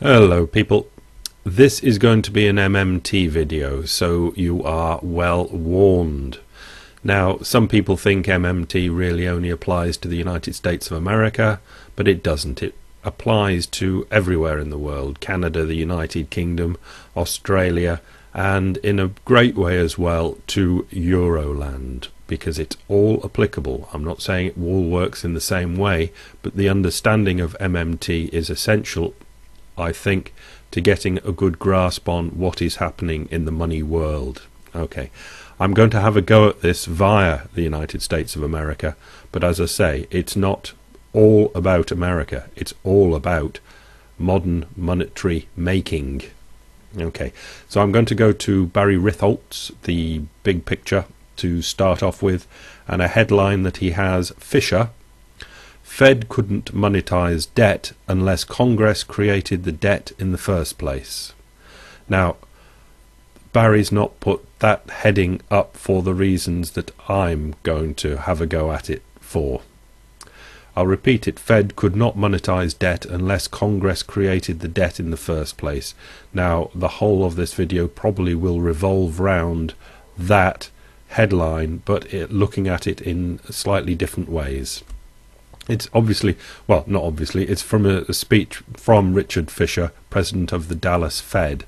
Hello people, this is going to be an MMT video, so you are well warned. Now, some people think MMT really only applies to the United States of America, but it doesn't. It applies to everywhere in the world: Canada, the United Kingdom, Australia, and in a great way as well to Euroland, because it's all applicable. I'm not saying it all works in the same way, but the understanding of MMT is essential, I think, to getting a good grasp on what is happening in the money world. Okay, I'm going to have a go at this via the United States of America, but as I say, it's not all about America. It's all about modern monetary making. Okay, so I'm going to go to Barry Ritholtz, the big picture, to start off with, and a headline that he has: Fisher, Fed couldn't monetize debt unless Congress created the debt in the first place. Now, Barry's not put that heading up for the reasons that I'm going to have a go at it for. I'll repeat it: Fed could not monetize debt unless Congress created the debt in the first place. Now, the whole of this video probably will revolve round that headline, but looking at it in slightly different ways. It's obviously, well, not obviously, it's from a speech from Richard Fisher, president of the Dallas Fed.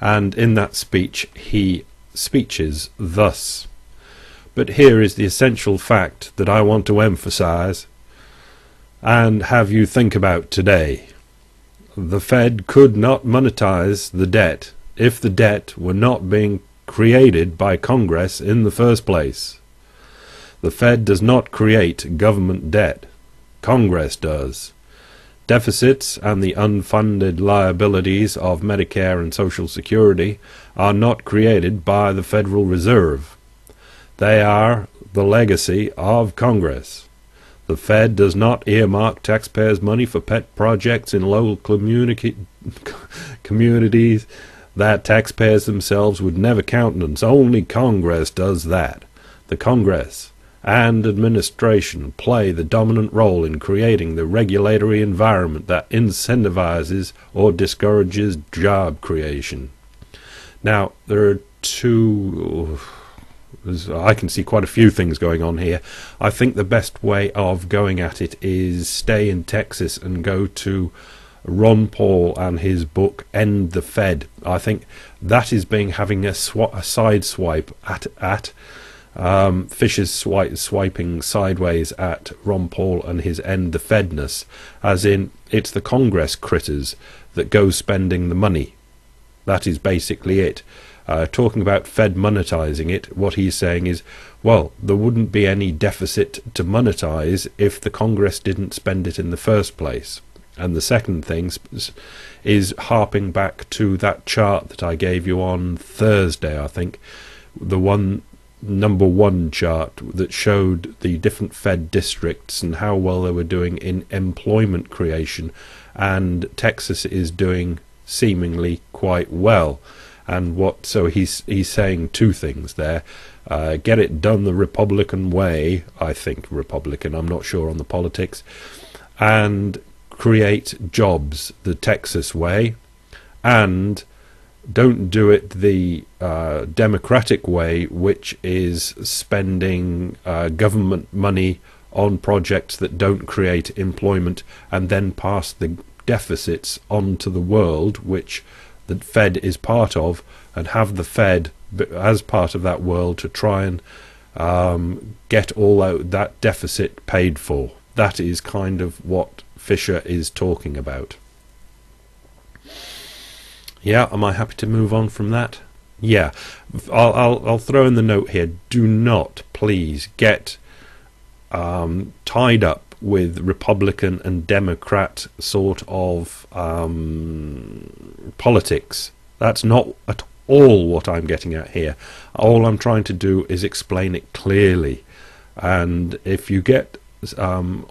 And in that speech, he speeches thus: "But here is the essential fact that I want to emphasize and have you think about today. The Fed could not monetize the debt if the debt were not being created by Congress in the first place. The Fed does not create government debt. Congress does. Deficits and the unfunded liabilities of Medicare and Social Security are not created by the Federal Reserve. They are the legacy of Congress. The Fed does not earmark taxpayers' money for pet projects in local communities that taxpayers themselves would never countenance. Only Congress does that. The Congress and administration play the dominant role in creating the regulatory environment that incentivizes or discourages job creation." Now, there are I can see quite a few things going on here. I think the best way of going at it is stay in Texas and go to Ron Paul and his book End the Fed. I think that is having a side swipe at Fisher's swiping sideways at Ron Paul and his End the Fedness, as in it's the Congress critters that go spending the money. That is basically it. Talking about Fed monetizing it, what he's saying is, well, there wouldn't be any deficit to monetize if the Congress didn't spend it in the first place. And the second thing is harping back to that chart that I gave you on Thursday, I think, the number one chart that showed the different Fed districts and how well they were doing in employment creation, and Texas is doing seemingly quite well. And so he's saying two things there: get it done the Republican way, I think Republican, I'm not sure on the politics, and create jobs the Texas way, and don't do it the Democratic way, which is spending government money on projects that don't create employment and then pass the deficits on to the world, which the Fed is part of, and have the Fed as part of that world to try and get all that deficit paid for. That is kind of what Fisher is talking about. Yeah, am I happy to move on from that? Yeah, I'll throw in the note here: do not, please, get tied up with Republican and Democrat sort of politics. That's not at all what I'm getting at here. All I'm trying to do is explain it clearly. And if you get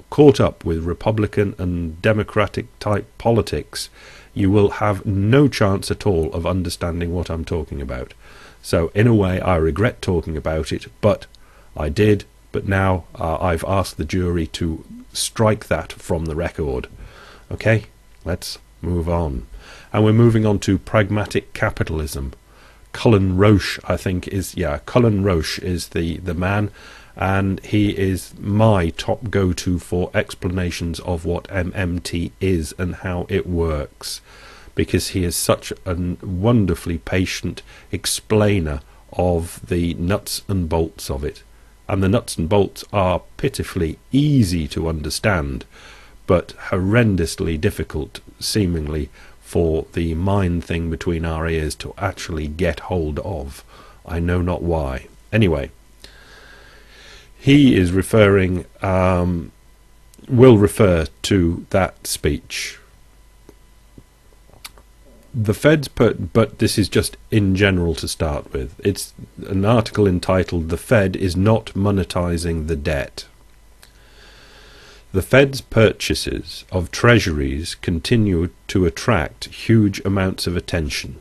caught up with Republican and Democratic type politics, you will have no chance at all of understanding what I'm talking about. So in a way, I regret talking about it, but I did. But now I've asked the jury to strike that from the record. Okay, let's move on. And we're moving on to pragmatic capitalism. Cullen Roche, I think, Cullen Roche is the man, and he is my top go-to for explanations of what MMT is and how it works, because he is such a wonderfully patient explainer of the nuts and bolts of it. And the nuts and bolts are pitifully easy to understand, but horrendously difficult, seemingly, for the mind thing between our ears to actually get hold of. I know not why. Anyway, he is referring, will refer to that speech. The Fed's but this is just in general to start with. It's an article entitled "The Fed is not monetizing the debt." The Fed's purchases of treasuries continue to attract huge amounts of attention.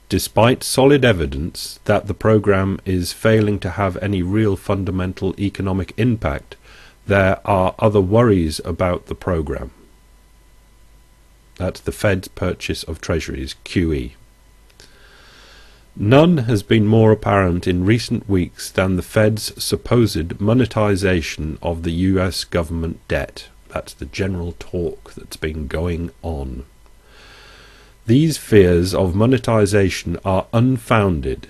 Despite solid evidence that the program is failing to have any real fundamental economic impact, there are other worries about the program. That's the Fed's purchase of treasuries, QE. None has been more apparent in recent weeks than the Fed's supposed monetization of the US government debt. That's the general talk that's been going on. These fears of monetization are unfounded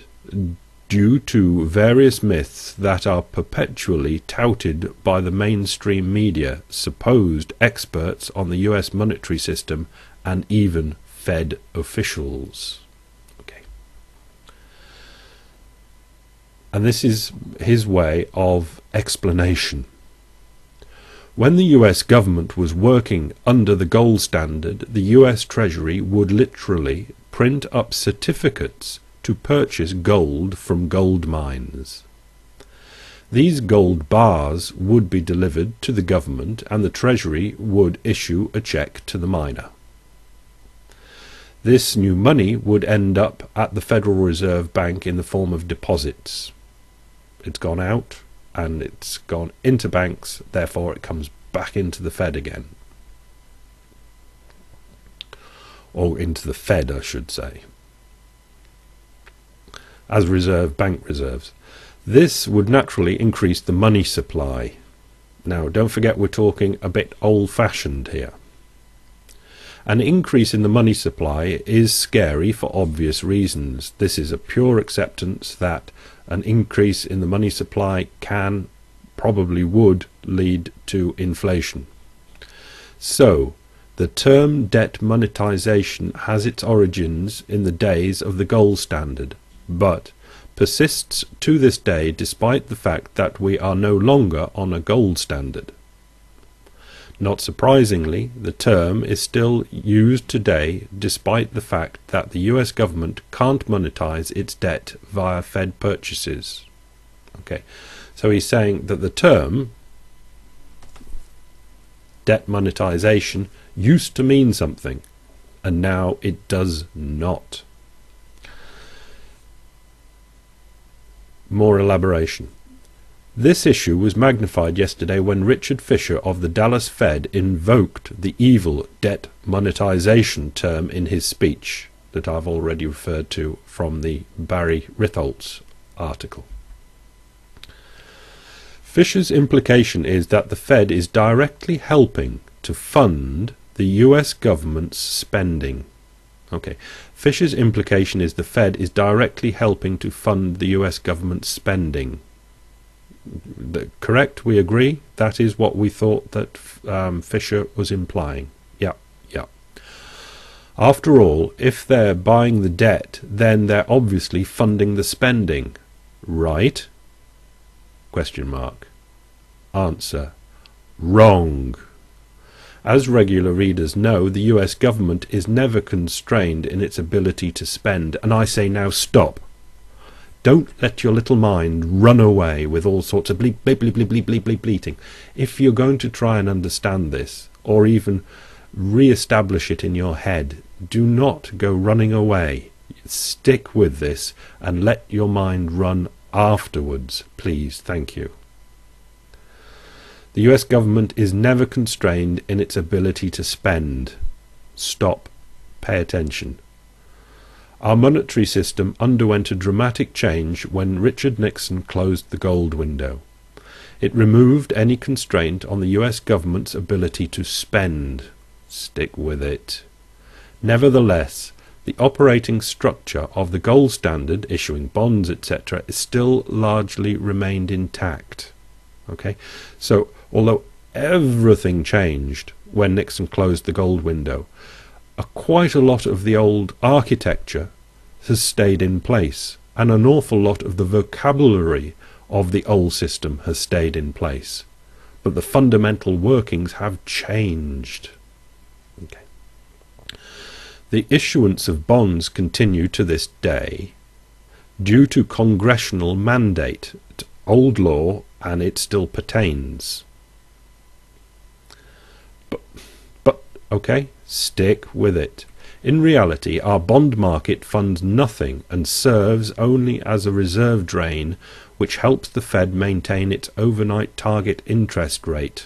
due to various myths that are perpetually touted by the mainstream media, supposed experts on the US monetary system, and even Fed officials. Okay. And this is his way of explanation. When the US government was working under the gold standard, the US Treasury would literally print up certificates to purchase gold from gold mines. These gold bars would be delivered to the government, and the Treasury would issue a check to the miner. This new money would end up at the Federal Reserve Bank in the form of deposits. It's gone out and it's gone into banks, therefore it comes back into the Fed again. Or into the Fed, I should say, as bank reserves. This would naturally increase the money supply. Now, don't forget we're talking a bit old-fashioned here. An increase in the money supply is scary for obvious reasons. This is a pure acceptance that an increase in the money supply probably would lead to inflation. So, the term debt monetization has its origins in the days of the gold standard, but persists to this day despite the fact that we are no longer on a gold standard. Not surprisingly, the term is still used today despite the fact that the US government can't monetize its debt via Fed purchases. Okay, so he's saying that the term debt monetization used to mean something, and now it does not. More elaboration. This issue was magnified yesterday when Richard Fisher of the Dallas Fed invoked the evil debt monetization term in his speech that I've already referred to from the Barry Ritholtz article. Fisher's implication is that the Fed is directly helping to fund the US government's spending. Okay, Fisher's implication is the Fed is directly helping to fund the US government's spending. Correct? We agree? That is what we thought that Fisher was implying. Yeah. After all, if they're buying the debt, then they're obviously funding the spending, right? Question mark. Answer. Wrong. As regular readers know, the US government is never constrained in its ability to spend, and I say now stop. Don't let your little mind run away with all sorts of bleep, bleep, bleep, bleep, bleep, bleep, bleep, bleating. If you're going to try and understand this, or even re-establish it in your head, do not go running away. Stick with this and let your mind run afterwards, please. Thank you. The US government is never constrained in its ability to spend. Stop. Pay attention. Our monetary system underwent a dramatic change when Richard Nixon closed the gold window. It removed any constraint on the US government's ability to spend. Stick with it. Nevertheless, the operating structure of the gold standard, issuing bonds, etc., is still largely remained intact. Okay, so although everything changed when Nixon closed the gold window, quite a lot of the old architecture has stayed in place, and an awful lot of the vocabulary of the old system has stayed in place, but the fundamental workings have changed. Okay. The issuance of bonds continue to this day due to congressional mandate, old law, and it still pertains. But okay, stick with it. In reality, our bond market funds nothing and serves only as a reserve drain which helps the Fed maintain its overnight target interest rate.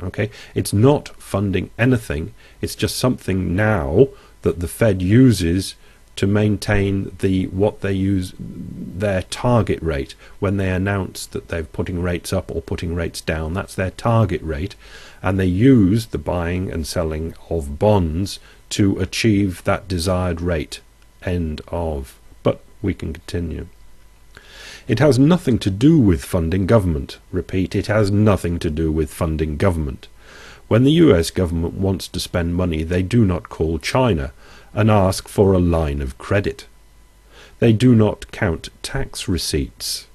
Okay, it's not funding anything, it's just something now that the Fed uses to maintain what they use their target rate. When they announce that they're putting rates up or putting rates down, that's their target rate, and they use the buying and selling of bonds to achieve that desired rate. End of. But we can continue. It has nothing to do with funding government. Repeat, it has nothing to do with funding government. When the US government wants to spend money, they do not call China and ask for a line of credit. They do not count tax receipts.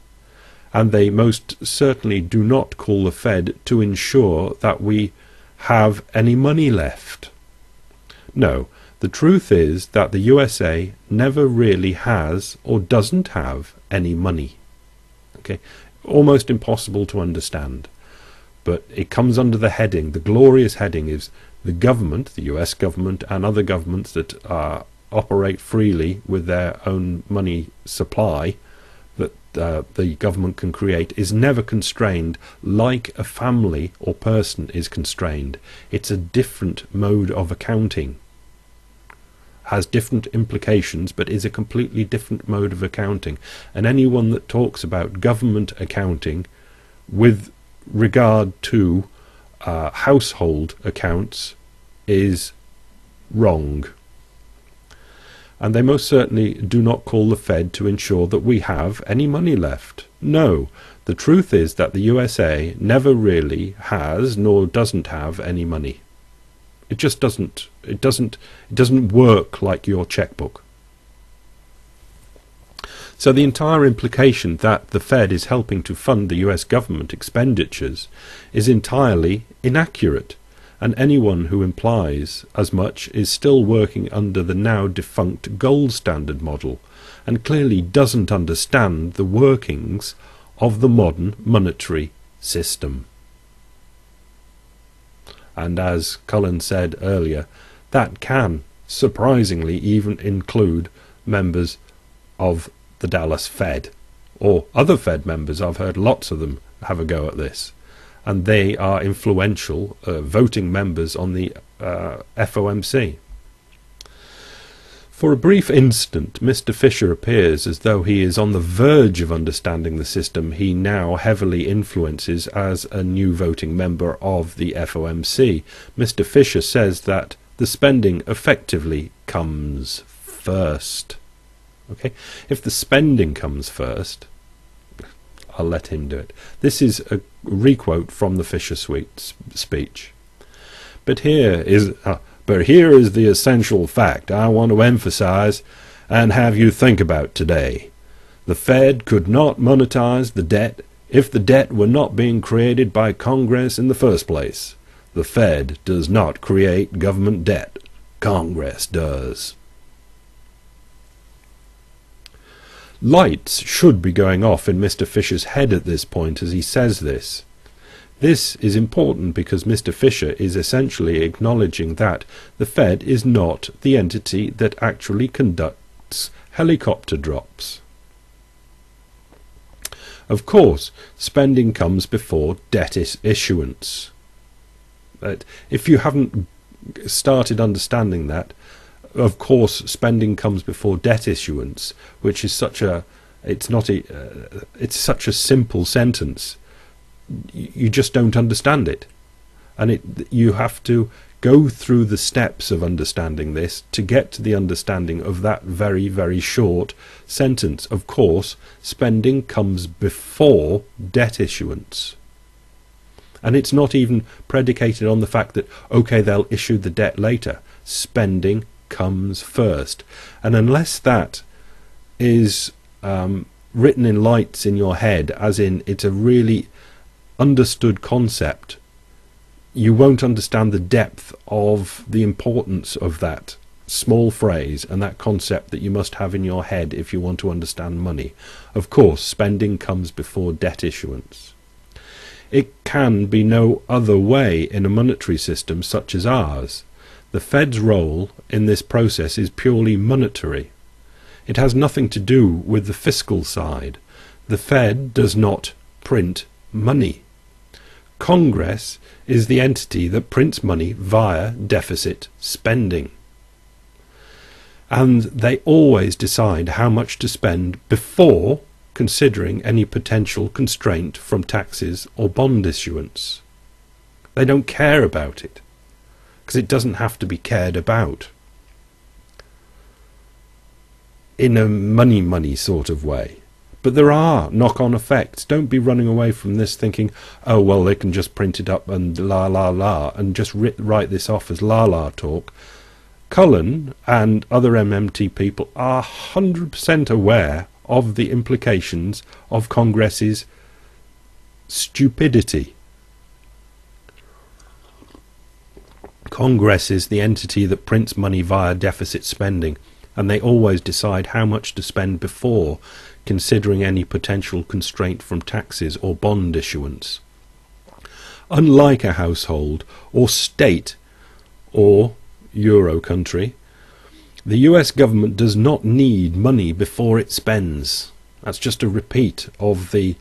And they most certainly do not call the Fed to ensure that we have any money left. No, the truth is that the USA never really has or doesn't have any money. Okay, almost impossible to understand. But it comes under the heading, the glorious heading is the government, the US government and other governments that operate freely with their own money supply that the government can create is never constrained like a family or person is constrained. It's a different mode of accounting. Has different implications, but is a completely different mode of accounting. And anyone that talks about government accounting with regard to household accounts is wrong. And they most certainly do not call the Fed to ensure that we have any money left. No, the truth is that the USA never really has nor doesn't have any money. It just doesn't. It doesn't work like your checkbook. So the entire implication that the Fed is helping to fund the US government expenditures is entirely inaccurate, and anyone who implies as much is still working under the now defunct gold standard model and clearly doesn't understand the workings of the modern monetary system. And as Cullen said earlier, that can surprisingly even include members of the Dallas Fed or other Fed members. I've heard lots of them have a go at this, and they are influential voting members on the FOMC. For a brief instant, Mr. Fisher appears as though he is on the verge of understanding the system he now heavily influences as a new voting member of the FOMC. Mr. Fisher says that the spending effectively comes first. Okay, if the spending comes first, I'll let him do it. This is a requote from the Fisher speech. But here is the essential fact I want to emphasize and have you think about today. The Fed could not monetize the debt if the debt were not being created by Congress in the first place. The Fed does not create government debt. Congress does. Lights should be going off in Mr. Fisher's head at this point as he says this. This is important because Mr. Fisher is essentially acknowledging that the Fed is not the entity that actually conducts helicopter drops. Of course, spending comes before debt issuance. But if you haven't started understanding that, of course, spending comes before debt issuance, which is such a it's such a simple sentence. You just don't understand it, and you have to go through the steps of understanding this to get to the understanding of that very, very short sentence. Of course, spending comes before debt issuance. And it's not even predicated on the fact that, okay, they'll issue the debt later. Spending comes first. And unless that is written in lights in your head, as in it's a really understood concept, you won't understand the depth of the importance of that small phrase and that concept that you must have in your head if you want to understand money. Of course, spending comes before debt issuance. It can be no other way in a monetary system such as ours. The Fed's role in this process is purely monetary. It has nothing to do with the fiscal side. The Fed does not print money. Congress is the entity that prints money via deficit spending. And they always decide how much to spend before considering any potential constraint from taxes or bond issuance. They don't care about it, because it doesn't have to be cared about in a money sort of way. But there are knock-on effects. Don't be running away from this thinking, oh, well, they can just print it up and la la la, and just write this off as la la talk. Cullen and other MMT people are 100% aware of the implications of Congress's stupidity. Congress is the entity that prints money via deficit spending, and they always decide how much to spend before considering any potential constraint from taxes or bond issuance. Unlike a household or state or Euro country, the US government does not need money before it spends. That's just a repeat of the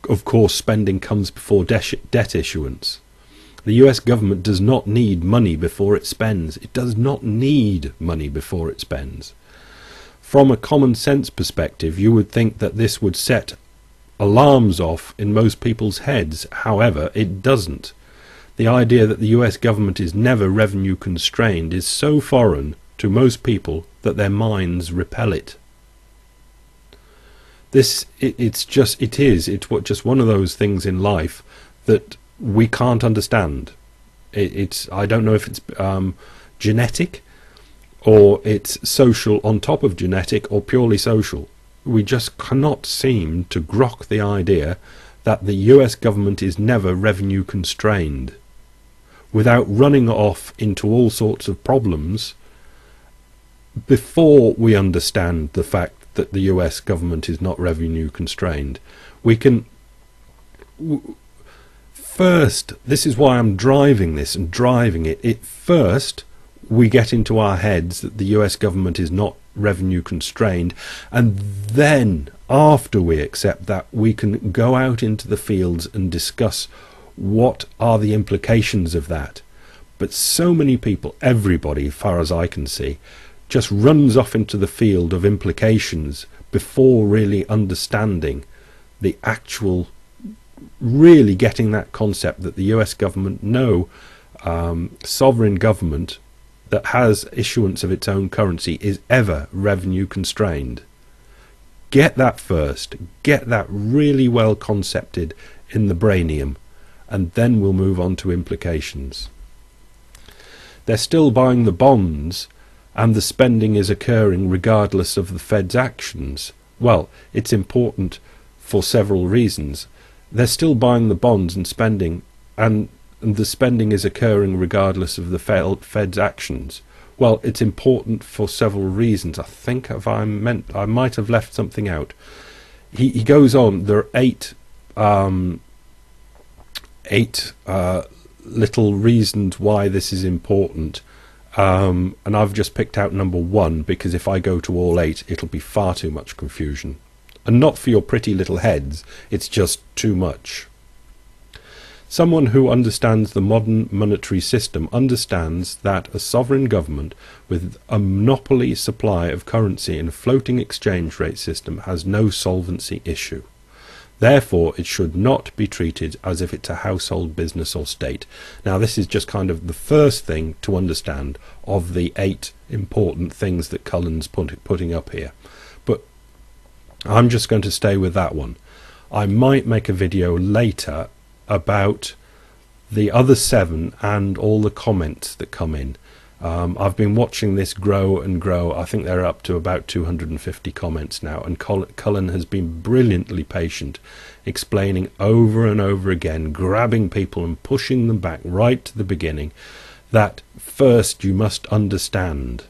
of course, spending comes before debt issuance. The US government does not need money before it spends. It does not need money before it spends. From a common sense perspective, you would think that this would set alarms off in most people's heads. However, it doesn't. The idea that the US government is never revenue constrained is so foreign to most people that their minds repel it. It's just one of those things in life that we can't understand. I don't know if it's genetic, or it's social on top of genetic, or purely social. We just cannot seem to grok the idea that the US government is never revenue constrained, without running off into all sorts of problems before we understand the fact that the US government is not revenue constrained. We can first, this is why I'm driving this and driving it. First, we get into our heads that the US government is not revenue constrained, and then after we accept that, we can go out into the fields and discuss what are the implications of that. But so many people, everybody, as far as I can see, just runs off into the field of implications before really understanding the actual, really getting that concept that the US government, no sovereign government that has issuance of its own currency is ever revenue constrained. Get that first. Get that really well concepted in the brainium, and then we'll move on to implications. They're still buying the bonds, and the spending is occurring regardless of the Fed's actions. Well, it's important for several reasons. They're still buying the bonds and spending, and the spending is occurring regardless of the Fed's actions. Well, it's important for several reasons. I think I might have left something out. He goes on. There are eight little reasons why this is important. And I've just picked out number one, because if I go to all eight, it'll be far too much confusion. And not for your pretty little heads, it's just too much. Someone who understands the modern monetary system understands that a sovereign government with a monopoly supply of currency in a floating exchange rate system has no solvency issue. Therefore, it should not be treated as if it's a household business or state. Now, this is just kind of the first thing to understand of the 8 important things that Cullen's putting up here. But I'm just going to stay with that one. I might make a video later about the other 7 and all the comments that come in. I've been watching this grow and grow. I think they're up to about 250 comments now, and Cullen has been brilliantly patient, explaining over and over again, grabbing people and pushing them back right to the beginning, that first you must understand.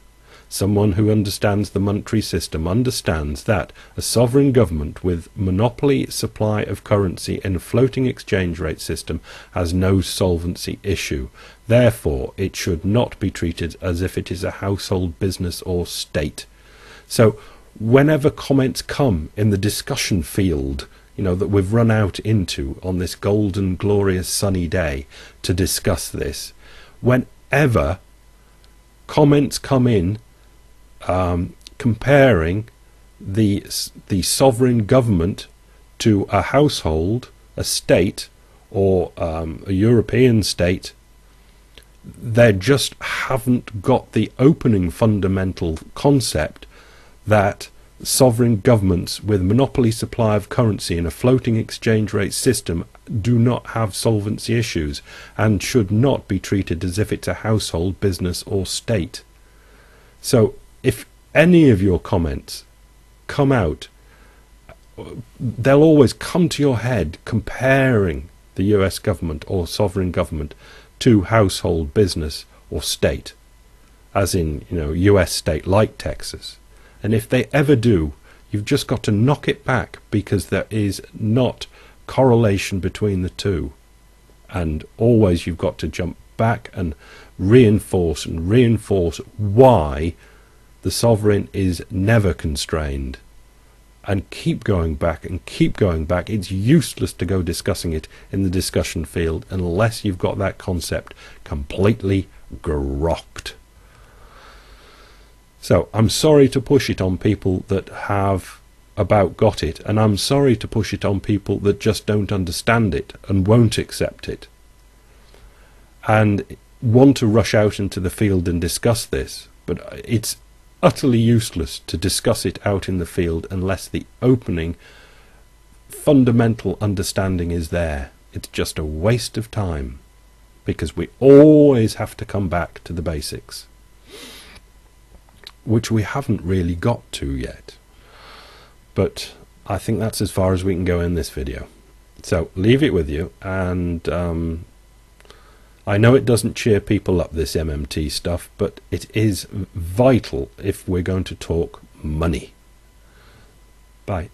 Someone who understands the monetary system understands that a sovereign government with monopoly supply of currency in a floating exchange rate system has no solvency issue. Therefore, it should not be treated as if it is a household business or state. So, whenever comments come in the discussion field, that we've run out into on this golden, glorious, sunny day to discuss this, whenever comments come in comparing the sovereign government to a household, a state, or a European state, they just haven't got the opening fundamental concept that sovereign governments with monopoly supply of currency in a floating exchange rate system do not have solvency issues and should not be treated as if it's a household, business or state. So if any of your comments come out, they'll always come to your head comparing the US government or sovereign government to household, business or state, as in, US state like Texas. And if they ever do, you've just got to knock it back, because there is not correlation between the two. And always you've got to jump back and reinforce why the sovereign is never constrained, and keep going back and keep going back. It's useless to go discussing it in the discussion field unless you've got that concept completely grokked. So I'm sorry to push it on people that have about got it, and I'm sorry to push it on people that just don't understand it and won't accept it and want to rush out into the field and discuss this. But it's utterly useless to discuss it out in the field unless the opening fundamental understanding is there. It's just a waste of time, because we always have to come back to the basics, which we haven't really got to yet. But I think that's as far as we can go in this video. So leave it with you, and I know it doesn't cheer people up, this MMT stuff, but it is vital if we're going to talk money. Bye.